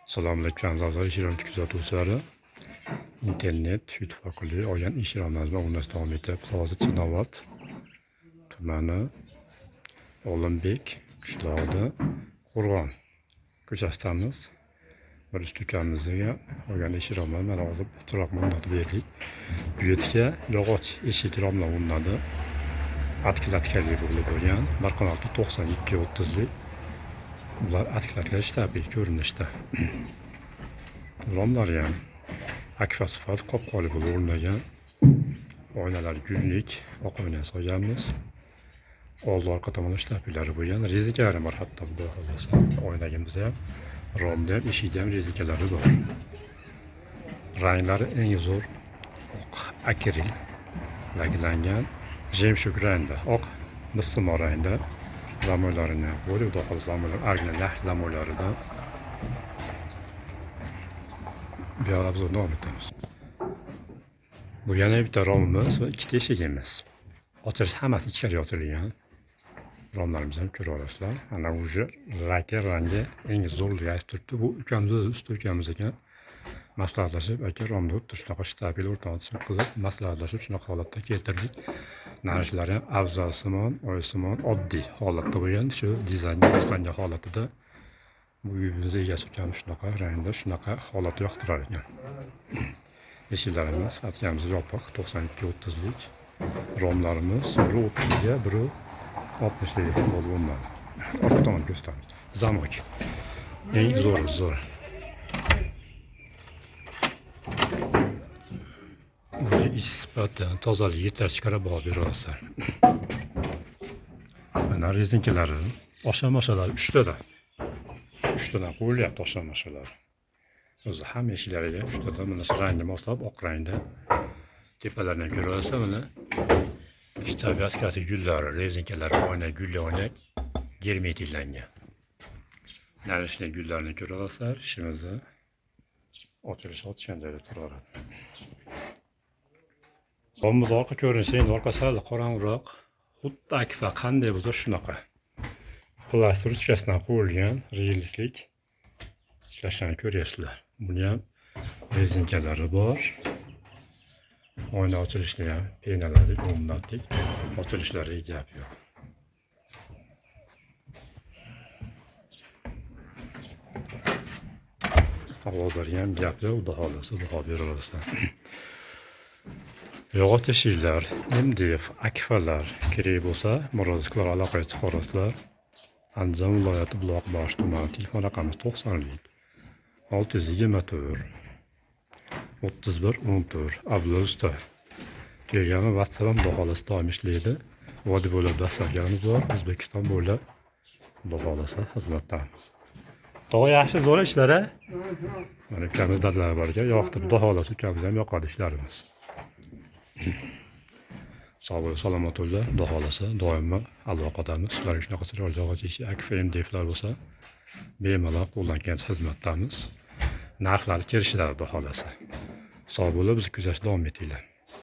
Assalomualaikum azizlar, ishchilarni kuzatuvchilari. Internet, YouTube orqali olgan ishchilarimizni o'rnash davom etyapti. Hozir Chinovat tumani Olimbek qishlog'ida Qo'rg'on ko'chasidamiz. Bir ukamizga olgan ishchilarimiz mana hozir chiroqni o'rnatib berdik. Bu yerga yog'och eshik romlar o'rnadi. Atkilatkali bo'lgan. Marqanotli 92-30lik. Ular atkilaklar shtabil ko'rinishda. Romlar ham akvasfalt qop-qoli bo'lib o'rnagan. Oynalar gullik, oq oyna solganmiz. Oldi orqa tomoni shtabillari bo'lgan. Rezikalari bor hatto xudo xohlasa. Oynagimizda ham, romda ham, eshikda ham rezikalari bor. Ranglari eng zo'r oq akril laglangan jemshug rangda, oq mismo rangda. Zamoylarini ko'rib, xudo xohlasa zamoylar original zamoylaridan bu yoqda biz davom etamiz. Bu yana bitta romimiz va ikkita eshigimiz. Ochilish hammasi ichkariga ochilgan. Romlarimizni ham ko'ra olasizlar. Ana uje rangi eng zo'rligi aytib turibdi. Bu ukamiz o'zi usta ukamiz ekan. Maslahatlashib, aka romni o'tdi shunaqa shtabil o'rtancha qilib maslahatlashib shunaqa holatda keltirdik. Narishlari ham afzalsimon, oysimon, oddiy holatda bo'lgan. Shu dizaynga boslangan holatida bu uyimizda egasi ukamiz shunaqa rangda, shunaqa holatda yoqtirar ekan. Eshiklarimiz atganimiz yopiq 92-30lik. Romlarimiz biri 30ga, biri 60lik bo'lib o'rnadi. Orqa tomon ko'rsatamiz. Zamok. Eng zo'r. Isbotdan tozaligi yetarli qarab baho berasizlar. Mana rezinkalari, osha-moshalar 3 tadan. 3 tadan qo'yilyapti osha-moshalar. O'zi ham eshiklariga 3 tadan mana shu rangga moslab oq rangda tepalaridan ko'ra olsa mana tabiat gullari, rezinkalari oyna gulli oyna germetiklangan. Narishli gullarini ko'ra olasizlar. Ishimizni ochgan joyda turaveradi. Romimiz orqa ko'rinishi endi orqa sal qorong'uroq, xuddi akfa qanday bo'lsa shunaqa. Plastik ruchkasidan qo'yilgan realistik ishlashlarni ko'ryapsizlar. Buni ham rezinkalari bor. Oyna ochilishli ham penalari o'rnatdik. Ochilishlariga gap yo'q. Ovozlari ham gap yo'q, xudo xohlasa baho beraverasizlar. Yog'och eshiklar, MDF, akfalar kerak bo'lsa, murojaatlar aloqaga chiqarasizlar. Andijon viloyati Buloqbosh tumani, telefon raqami 90lik 624 31 14. Abdulla usta. Kelgani WhatsApp ham xudo xohlasa doim ishlaydi. Vodiy bo'ylab dasturlarimiz bor. O'zbekiston bo'ylab xudo xohlasa xizmatdamiz. Tog'a yaxshi zo'r ishlar a? Mana ukamiz dadalari bor ekan, yoqdi. Xudo xohlasa ukamiz ham yoqadi ishlarimiz. Sog' bo'ling, salomat bo'linglar. Xudo xohlasa doimo aloqadamiz. Sizlarga shunaqa chiroyli yog'och eshik, akfa MDFlar bo'lsa, bemalol qo'ldan kelgancha xizmatdamiz. Narxlari kelishadi xudo xohlasa. Sog' bo'lib, bizni kuzatishda davom etinglar.